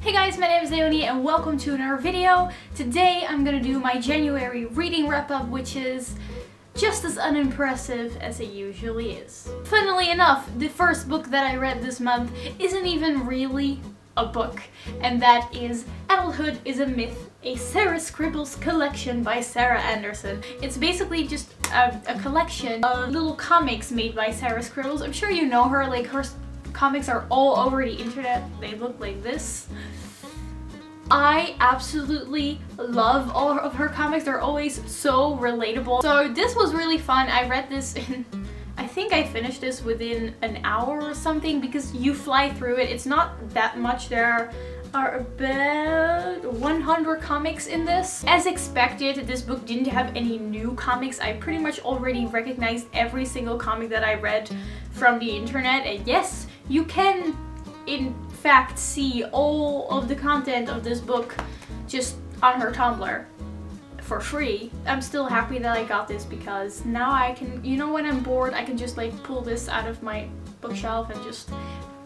Hey guys, my name is Leonie and welcome to another video. Today I'm gonna do my January reading wrap-up, which is just as unimpressive as it usually is. Funnily enough, the first book that I read this month isn't even really a book, and that is Adulthood is a Myth, a Sarah Scribbles collection by Sarah Anderson. It's basically just a collection of little comics made by Sarah Scribbles. I'm sure you know her, like her comics are all over the internet. They look like this. I absolutely love all of her comics. They're always so relatable. So this was really fun. I read this in, I think I finished this within an hour or something because you fly through it. It's not that much. There are about 100 comics in this. As expected, this book didn't have any new comics. I pretty much already recognized every single comic that I read from the internet. And yes, you can in fact see all of the content of this book just on her Tumblr for free. I'm still happy that I got this because now I can, you know, when I'm bored I can just like pull this out of my bookshelf and just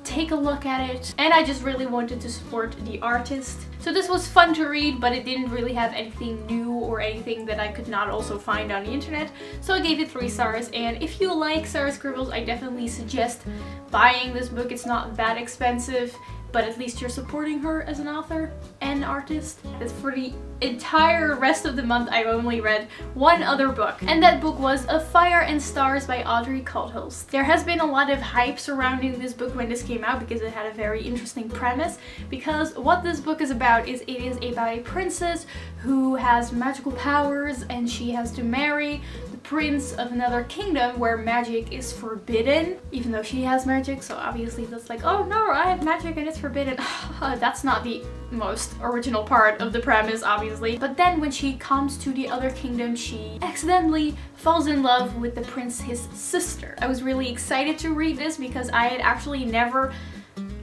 take a look at it. And I just really wanted to support the artist. So this was fun to read, but it didn't really have anything new or anything that I could not also find on the internet. So I gave it 3 stars, and if you like Sarah Scribbles, I definitely suggest buying this book. It's not that expensive, but at least you're supporting her as an author and artist. As for the entire rest of the month, I only read one other book, and that book was Of Fire and Stars by Audrey Coulthurst. There has been a lot of hype surrounding this book when this came out because it had a very interesting premise, because what this book is about is it is about a princess who has magical powers and she has to marry the prince of another kingdom where magic is forbidden, even though she has magic. So obviously that's like, oh no, I have magic and it's forbidden. That's not the most original part of the premise, obviously. But then when she comes to the other kingdom, she accidentally falls in love with the prince, his sister. I was really excited to read this because I had actually never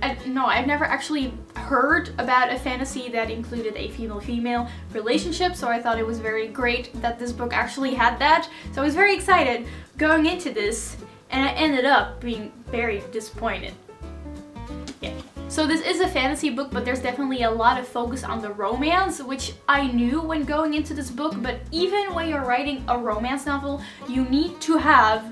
I've never actually heard about a fantasy that included a female-female relationship, so I thought it was very great that this book actually had that. So I was very excited going into this, and I ended up being very disappointed. Yeah. So this is a fantasy book, but there's definitely a lot of focus on the romance, which I knew when going into this book, but even when you're writing a romance novel, you need to have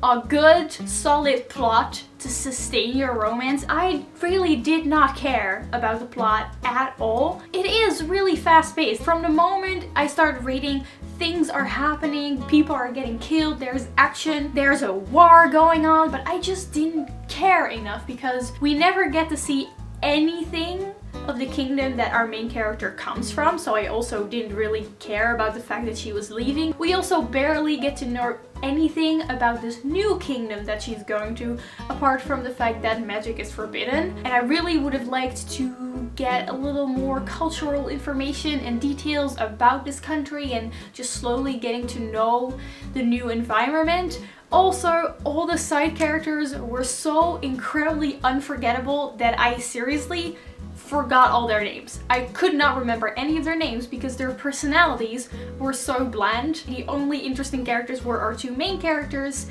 a good, solid plot to sustain your romance. I really did not care about the plot at all. It is really fast-paced. From the moment I started reading, things are happening, people are getting killed, there's action, there's a war going on, but I just didn't care enough because we never get to see anything of the kingdom that our main character comes from, so I also didn't really care about the fact that she was leaving. We also barely get to know anything about this new kingdom that she's going to, apart from the fact that magic is forbidden. And I really would have liked to get a little more cultural information and details about this country and just slowly getting to know the new environment. Also, all the side characters were so incredibly unforgettable that I seriously forgot all their names. I could not remember any of their names because their personalities were so bland. The only interesting characters were our 2 main characters.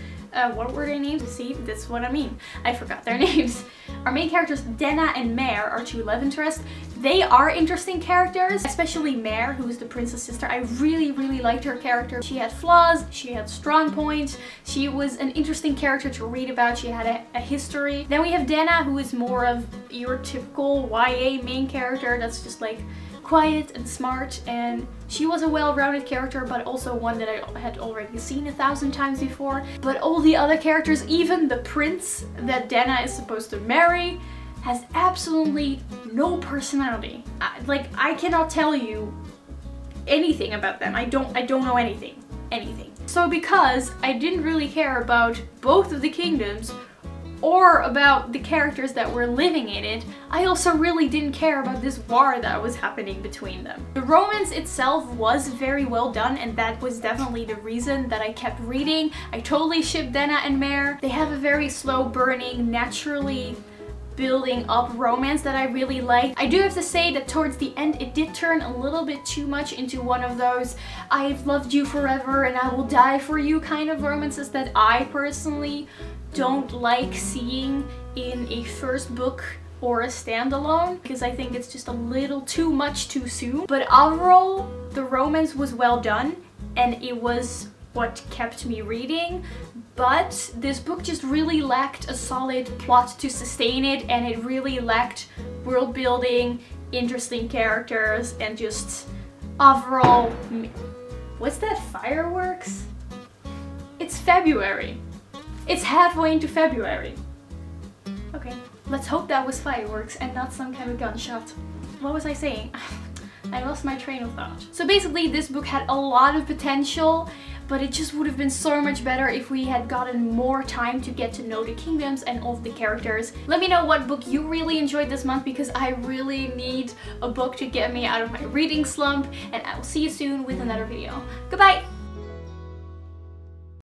What were their names? See, that's what I mean. I forgot their names. Our main characters, Denna and Mare, our 2 love interests. They are interesting characters, especially Mare, who is the prince's sister. I really liked her character. She had flaws, she had strong points, she was an interesting character to read about, she had a history. Then we have Denna, who is more of your typical YA main character that's just like quiet and smart, and she was a well-rounded character, but also one that I had already seen 1,000 times before. But all the other characters, even the prince that Denna is supposed to marry, has absolutely no personality. I cannot tell you anything about them. I don't know anything. So because I didn't really care about both of the kingdoms or about the characters that were living in it, I also really didn't care about this war that was happening between them. The romance itself was very well done, and that was definitely the reason that I kept reading. I totally shipped Denna and Mare. They have a very slow burning, naturally building up romance that I really liked. I do have to say that towards the end it did turn a little bit too much into one of those I've loved you forever and I will die for you kind of romances that I personally don't like seeing in a first book or a standalone, because I think it's just a little too much too soon. But overall, the romance was well done and it was what kept me reading. But this book just really lacked a solid plot to sustain it, and it really lacked world building, interesting characters, and just overall... What's that, fireworks? It's February. It's halfway into February. Okay, let's hope that was fireworks and not some kind of gunshot. What was I saying? I lost my train of thought. So basically this book had a lot of potential, but it just would have been so much better if we had gotten more time to get to know the kingdoms and all of the characters. Let me know what book you really enjoyed this month, because I really need a book to get me out of my reading slump, and I will see you soon with another video. Goodbye!